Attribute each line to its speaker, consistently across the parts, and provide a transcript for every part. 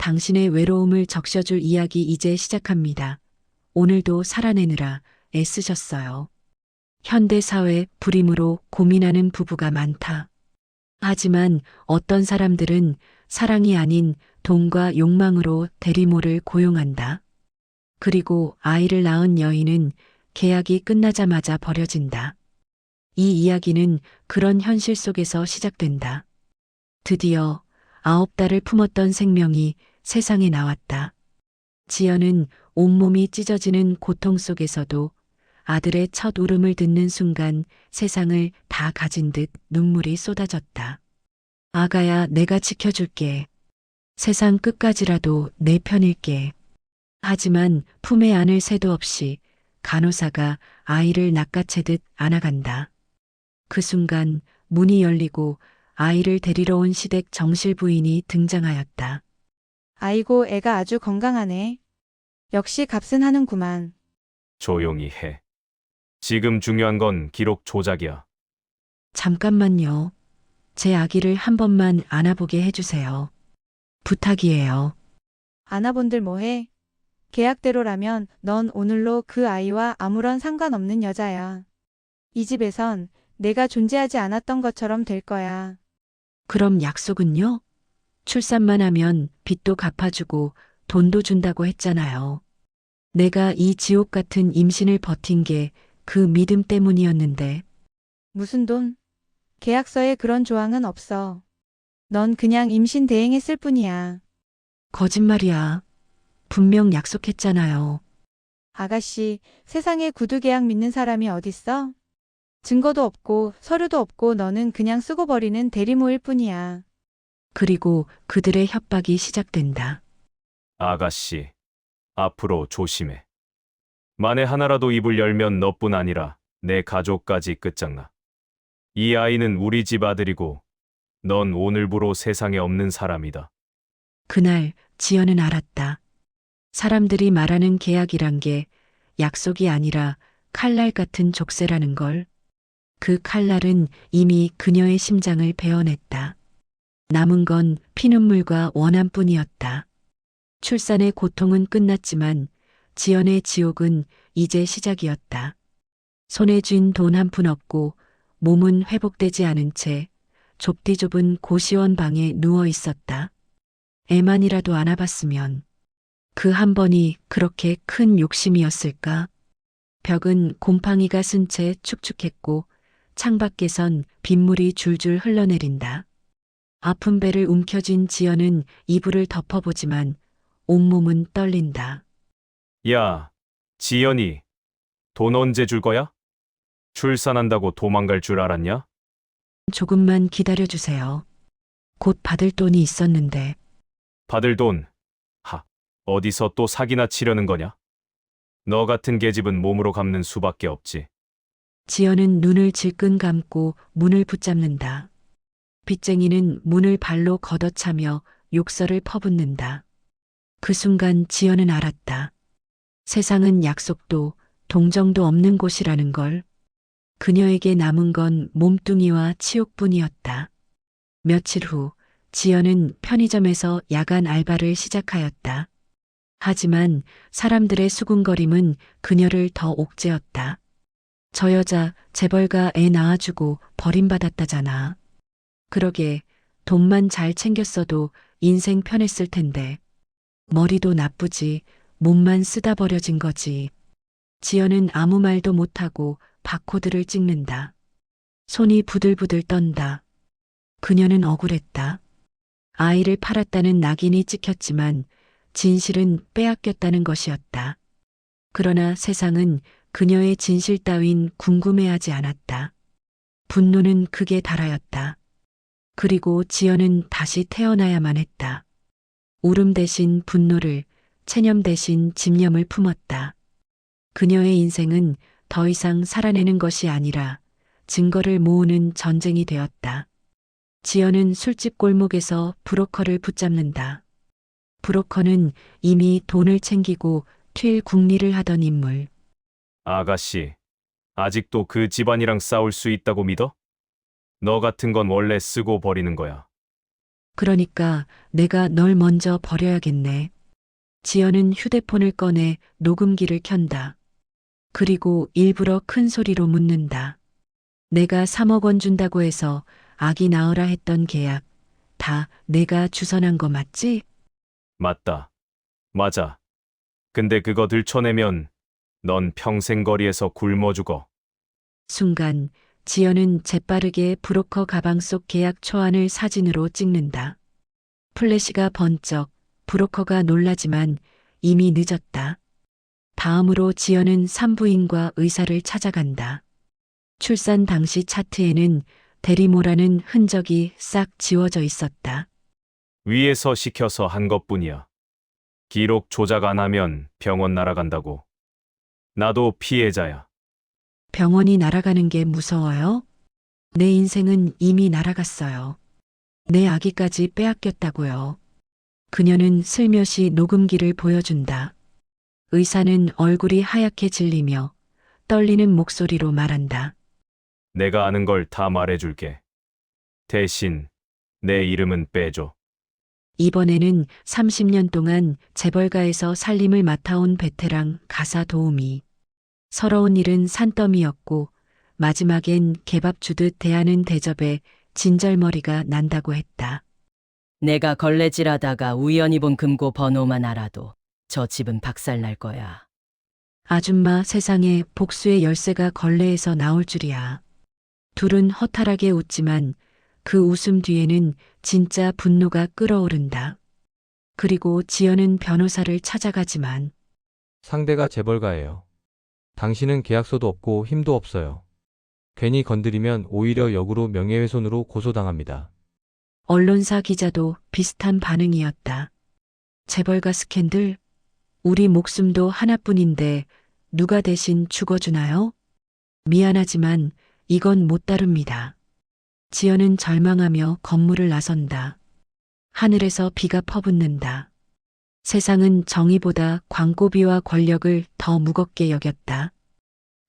Speaker 1: 당신의 외로움을 적셔줄 이야기 이제 시작합니다. 오늘도 살아내느라 애쓰셨어요. 현대사회 불임으로 고민하는 부부가 많다. 하지만 어떤 사람들은 사랑이 아닌 돈과 욕망으로 대리모를 고용한다. 그리고 아이를 낳은 여인은 계약이 끝나자마자 버려진다. 이 이야기는 그런 현실 속에서 시작된다. 드디어 9달을 품었던 생명이 세상에 나왔다. 지연은 온몸이 찢어지는 고통 속에서도 아들의 첫 울음을 듣는 순간 세상을 다 가진 듯 눈물이 쏟아졌다. 아가야, 내가 지켜줄게. 세상 끝까지라도 내 편일게. 하지만 품에 안을 새도 없이 간호사가 아이를 낚아채듯 안아간다. 그 순간 문이 열리고 아이를 데리러 온 시댁 정실 부인이 등장하였다.
Speaker 2: 아이고, 애가 아주 건강하네. 역시 값은 하는구만.
Speaker 3: 조용히 해. 지금 중요한 건 기록 조작이야.
Speaker 1: 잠깐만요. 제 아기를 한 번만 안아보게 해주세요. 부탁이에요.
Speaker 2: 아나본들 뭐해? 계약대로라면 넌 오늘로 그 아이와 아무런 상관없는 여자야. 이 집에선 내가 존재하지 않았던 것처럼 될 거야.
Speaker 1: 그럼 약속은요? 출산만 하면 빚도 갚아주고 돈도 준다고 했잖아요. 내가 이 지옥 같은 임신을 버틴 게 그 믿음 때문이었는데.
Speaker 2: 무슨 돈? 계약서에 그런 조항은 없어. 넌 그냥 임신 대행했을 뿐이야.
Speaker 1: 거짓말이야. 분명 약속했잖아요.
Speaker 2: 아가씨, 세상에 구두 계약 믿는 사람이 어딨어? 증거도 없고 서류도 없고 너는 그냥 쓰고 버리는 대리모일 뿐이야.
Speaker 1: 그리고 그들의 협박이 시작된다.
Speaker 3: 아가씨, 앞으로 조심해. 만에 하나라도 입을 열면 너뿐 아니라 내 가족까지 끝장나. 이 아이는 우리 집 아들이고 넌 오늘부로 세상에 없는 사람이다.
Speaker 1: 그날 지연은 알았다. 사람들이 말하는 계약이란 게 약속이 아니라 칼날 같은 족쇄라는 걸. 그 칼날은 이미 그녀의 심장을 베어냈다. 남은 건 피눈물과 원한뿐이었다. 출산의 고통은 끝났지만 지연의 지옥은 이제 시작이었다. 손에 쥔 돈 한 푼 없고 몸은 회복되지 않은 채 좁디 좁은 고시원 방에 누워 있었다. 애만이라도 안아봤으면. 그 한 번이 그렇게 큰 욕심이었을까? 벽은 곰팡이가 쓴 채 축축했고 창밖에선 빗물이 줄줄 흘러내린다. 아픈 배를 움켜쥔 지연은 이불을 덮어보지만 온몸은 떨린다.
Speaker 3: 야, 지연이, 돈 언제 줄 거야? 출산한다고 도망갈 줄 알았냐?
Speaker 1: 조금만 기다려주세요. 곧 받을 돈이 있었는데.
Speaker 3: 받을 돈, 어디서 또 사기나 치려는 거냐? 너 같은 계집은 몸으로 갚는 수밖에 없지.
Speaker 1: 지연은 눈을 질끈 감고 문을 붙잡는다. 빚쟁이는 문을 발로 걷어차며 욕설을 퍼붓는다. 그 순간 지연은 알았다. 세상은 약속도 동정도 없는 곳이라는 걸. 그녀에게 남은 건 몸뚱이와 치욕뿐이었다. 며칠 후 지연은 편의점에서 야간 알바를 시작하였다. 하지만 사람들의 수군거림은 그녀를 더 옥죄었다. 저 여자 재벌가 애 낳아주고 버림받았다잖아. 그러게 돈만 잘 챙겼어도 인생 편했을 텐데. 머리도 나쁘지 몸만 쓰다 버려진 거지. 지연은 아무 말도 못하고 바코드를 찍는다. 손이 부들부들 떤다. 그녀는 억울했다. 아이를 팔았다는 낙인이 찍혔지만 진실은 빼앗겼다는 것이었다. 그러나 세상은 그녀의 진실 따윈 궁금해하지 않았다. 분노는 극에 달하였다. 그리고 지연은 다시 태어나야만 했다. 울음 대신 분노를, 체념 대신 집념을 품었다. 그녀의 인생은 더 이상 살아내는 것이 아니라 증거를 모으는 전쟁이 되었다. 지연은 술집 골목에서 브로커를 붙잡는다. 브로커는 이미 돈을 챙기고 튈 궁리를 하던 인물.
Speaker 3: 아가씨, 아직도 그 집안이랑 싸울 수 있다고 믿어? 너 같은 건 원래 쓰고 버리는 거야.
Speaker 1: 그러니까 내가 널 먼저 버려야겠네. 지연은 휴대폰을 꺼내 녹음기를 켠다. 그리고 일부러 큰 소리로 묻는다. 내가 3억 원 준다고 해서 아기 낳으라 했던 계약 다 내가 주선한 거 맞지?
Speaker 3: 맞다. 맞아. 근데 그거 들춰내면 넌 평생 거리에서 굶어 죽어.
Speaker 1: 순간 지연은 재빠르게 브로커 가방 속 계약 초안을 사진으로 찍는다. 플래시가 번쩍 브로커가 놀라지만 이미 늦었다. 다음으로 지연은 산부인과 의사를 찾아간다. 출산 당시 차트에는 대리모라는 흔적이 싹 지워져 있었다.
Speaker 3: 위에서 시켜서 한 것뿐이야. 기록 조작 안 하면 병원 날아간다고. 나도 피해자야.
Speaker 1: 병원이 날아가는 게 무서워요? 내 인생은 이미 날아갔어요. 내 아기까지 빼앗겼다고요. 그녀는 슬며시 녹음기를 보여준다. 의사는 얼굴이 하얗게 질리며 떨리는 목소리로 말한다.
Speaker 3: 내가 아는 걸 다 말해줄게. 대신 내 이름은 빼줘.
Speaker 1: 이번에는 30년 동안 재벌가에서 살림을 맡아온 베테랑 가사 도우미. 서러운 일은 산더미였고 마지막엔 개밥 주듯 대하는 대접에 진절머리가 난다고 했다.
Speaker 4: 내가 걸레질하다가 우연히 본 금고 번호만 알아도 저 집은 박살날 거야.
Speaker 1: 아줌마 세상에 복수의 열쇠가 걸레에서 나올 줄이야. 둘은 허탈하게 웃지만 그 웃음 뒤에는 진짜 분노가 끓어오른다. 그리고 지연은 변호사를 찾아가지만
Speaker 5: 상대가 재벌가예요. 당신은 계약서도 없고 힘도 없어요. 괜히 건드리면 오히려 역으로 명예훼손으로 고소당합니다.
Speaker 1: 언론사 기자도 비슷한 반응이었다. 재벌가 스캔들? 우리 목숨도 하나뿐인데 누가 대신 죽어주나요? 미안하지만 이건 못 다룹니다. 지연은 절망하며 건물을 나선다. 하늘에서 비가 퍼붓는다. 세상은 정의보다 광고비와 권력을 더 무겁게 여겼다.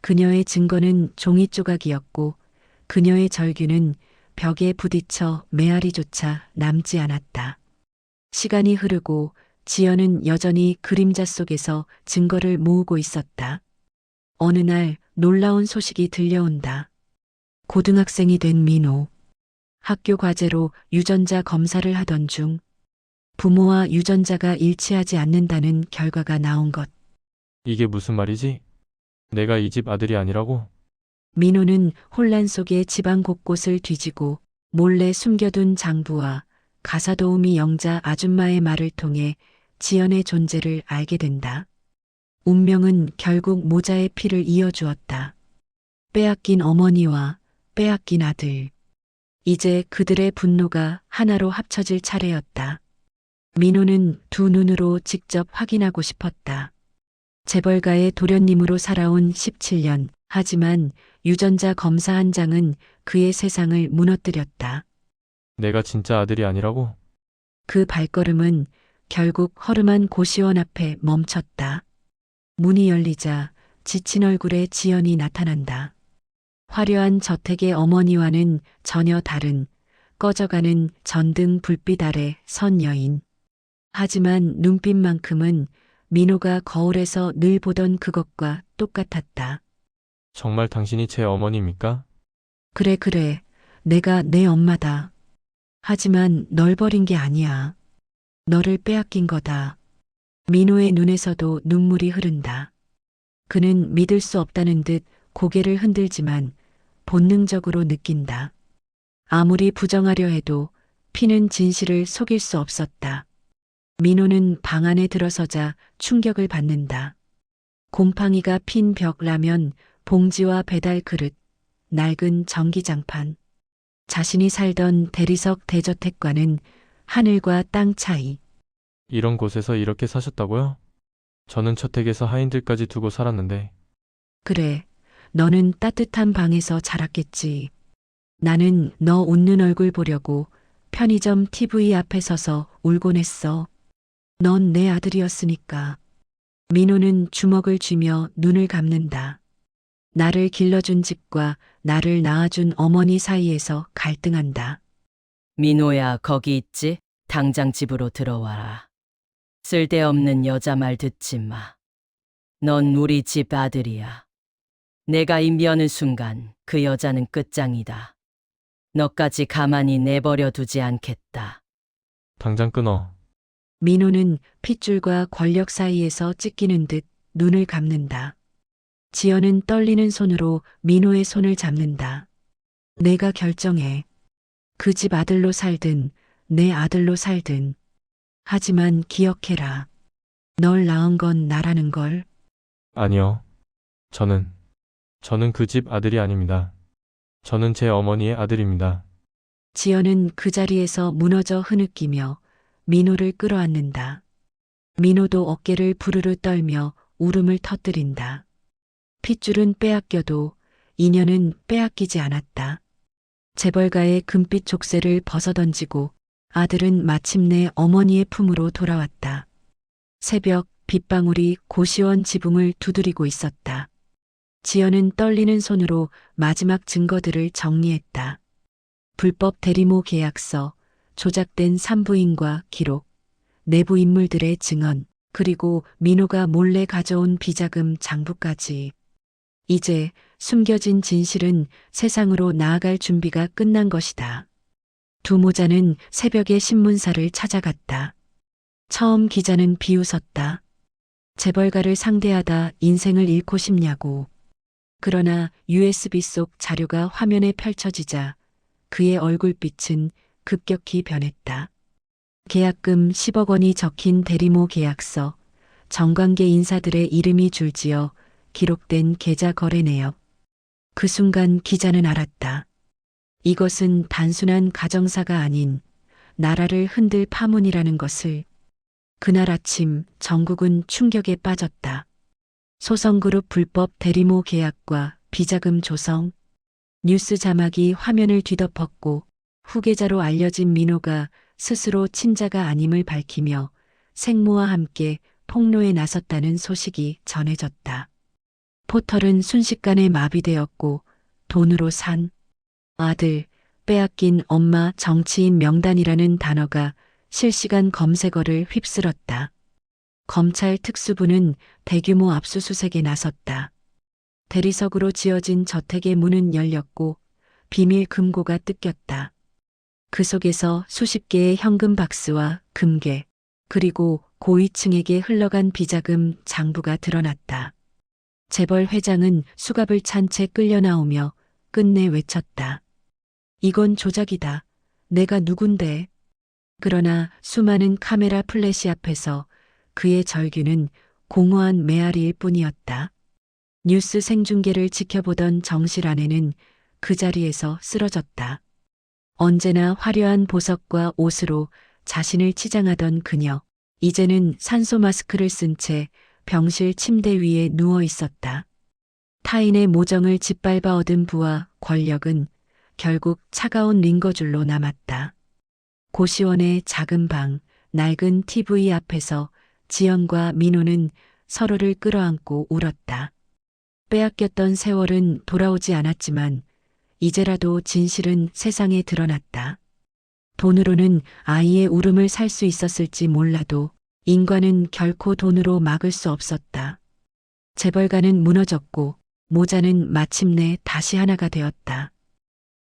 Speaker 1: 그녀의 증거는 종이 조각이었고 그녀의 절규는 벽에 부딪혀 메아리조차 남지 않았다. 시간이 흐르고 지연은 여전히 그림자 속에서 증거를 모으고 있었다. 어느 날 놀라운 소식이 들려온다. 고등학생이 된 민호. 학교 과제로 유전자 검사를 하던 중 부모와 유전자가 일치하지 않는다는 결과가 나온 것.
Speaker 6: 이게 무슨 말이지? 내가 이 집 아들이 아니라고?
Speaker 1: 민호는 혼란 속에 집안 곳곳을 뒤지고 몰래 숨겨둔 장부와 가사도우미 영자 아줌마의 말을 통해 지연의 존재를 알게 된다. 운명은 결국 모자의 피를 이어주었다. 빼앗긴 어머니와 빼앗긴 아들. 이제 그들의 분노가 하나로 합쳐질 차례였다. 민호는 두 눈으로 직접 확인하고 싶었다. 재벌가의 도련님으로 살아온 17년. 하지만 유전자 검사 한 장은 그의 세상을 무너뜨렸다.
Speaker 6: 내가 진짜 아들이 아니라고?
Speaker 1: 그 발걸음은 결국 허름한 고시원 앞에 멈췄다. 문이 열리자 지친 얼굴의 지연이 나타난다. 화려한 저택의 어머니와는 전혀 다른 꺼져가는 전등 불빛 아래 선 여인. 하지만 눈빛만큼은 민호가 거울에서 늘 보던 그것과 똑같았다.
Speaker 6: 정말 당신이 제 어머니입니까?
Speaker 1: 그래. 내가 내 엄마다. 하지만 널 버린 게 아니야. 너를 빼앗긴 거다. 민호의 눈에서도 눈물이 흐른다. 그는 믿을 수 없다는 듯 고개를 흔들지만 본능적으로 느낀다. 아무리 부정하려 해도 피는 진실을 속일 수 없었다. 민호는 방 안에 들어서자 충격을 받는다. 곰팡이가 핀 벽 라면, 봉지와 배달 그릇, 낡은 전기장판. 자신이 살던 대리석 대저택과는 하늘과 땅 차이.
Speaker 6: 이런 곳에서 이렇게 사셨다고요? 저는 저택에서 하인들까지 두고 살았는데.
Speaker 1: 그래, 너는 따뜻한 방에서 자랐겠지. 나는 너 웃는 얼굴 보려고 편의점 TV 앞에 서서 울곤 했어. 넌 내 아들이었으니까. 민호는 주먹을 쥐며 눈을 감는다. 나를 길러준 집과 나를 낳아준 어머니 사이에서 갈등한다.
Speaker 4: 민호야, 거기 있지? 당장 집으로 들어와라. 쓸데없는 여자 말 듣지 마. 넌 우리 집 아들이야. 내가 임비하는 순간 그 여자는 끝장이다. 너까지 가만히 내버려 두지 않겠다.
Speaker 6: 당장 끊어.
Speaker 1: 민호는 핏줄과 권력 사이에서 찢기는 듯 눈을 감는다. 지연은 떨리는 손으로 민호의 손을 잡는다. 내가 결정해. 그 집 아들로 살든 내 아들로 살든. 하지만 기억해라. 널 낳은 건 나라는 걸.
Speaker 6: 아니요. 저는 그 집 아들이 아닙니다. 저는 제 어머니의 아들입니다.
Speaker 1: 지연은 그 자리에서 무너져 흐느끼며 민호를 끌어안는다. 민호도 어깨를 부르르 떨며 울음을 터뜨린다. 핏줄은 빼앗겨도 인연은 빼앗기지 않았다. 재벌가의 금빛 족쇄를 벗어던지고 아들은 마침내 어머니의 품으로 돌아왔다. 새벽 빗방울이 고시원 지붕을 두드리고 있었다. 지연은 떨리는 손으로 마지막 증거들을 정리했다. 불법 대리모 계약서, 조작된 산부인과 기록, 내부 인물들의 증언, 그리고 민호가 몰래 가져온 비자금 장부까지. 이제 숨겨진 진실은 세상으로 나아갈 준비가 끝난 것이다. 두 모자는 새벽에 신문사를 찾아갔다. 처음 기자는 비웃었다. 재벌가를 상대하다 인생을 잃고 싶냐고. 그러나 USB 속 자료가 화면에 펼쳐지자 그의 얼굴빛은 급격히 변했다. 계약금 10억 원이 적힌 대리모 계약서, 정관계 인사들의 이름이 줄지어 기록된 계좌 거래 내역. 그 순간 기자는 알았다. 이것은 단순한 가정사가 아닌 나라를 흔들 파문이라는 것을. 그날 아침 전국은 충격에 빠졌다. 소성그룹 불법 대리모 계약과 비자금 조성. 뉴스 자막이 화면을 뒤덮었고 후계자로 알려진 민호가 스스로 친자가 아님을 밝히며 생모와 함께 폭로에 나섰다는 소식이 전해졌다. 포털은 순식간에 마비되었고 돈으로 산 아들, 빼앗긴 엄마, 정치인 명단이라는 단어가 실시간 검색어를 휩쓸었다. 검찰 특수부는 대규모 압수수색에 나섰다. 대리석으로 지어진 저택의 문은 열렸고 비밀 금고가 뜯겼다. 그 속에서 수십 개의 현금 박스와 금괴, 그리고 고위층에게 흘러간 비자금 장부가 드러났다. 재벌 회장은 수갑을 찬 채 끌려 나오며 끝내 외쳤다. 이건 조작이다. 내가 누군데. 그러나 수많은 카메라 플래시 앞에서 그의 절규는 공허한 메아리일 뿐이었다. 뉴스 생중계를 지켜보던 정실 아내는 그 자리에서 쓰러졌다. 언제나 화려한 보석과 옷으로 자신을 치장하던 그녀, 이제는 산소 마스크를 쓴 채 병실 침대 위에 누워 있었다. 타인의 모정을 짓밟아 얻은 부와 권력은 결국 차가운 링거줄로 남았다. 고시원의 작은 방, 낡은 TV 앞에서 지연과 민호는 서로를 끌어안고 울었다. 빼앗겼던 세월은 돌아오지 않았지만 이제라도 진실은 세상에 드러났다. 돈으로는 아이의 울음을 살 수 있었을지 몰라도 인과는 결코 돈으로 막을 수 없었다. 재벌가는 무너졌고 모자는 마침내 다시 하나가 되었다.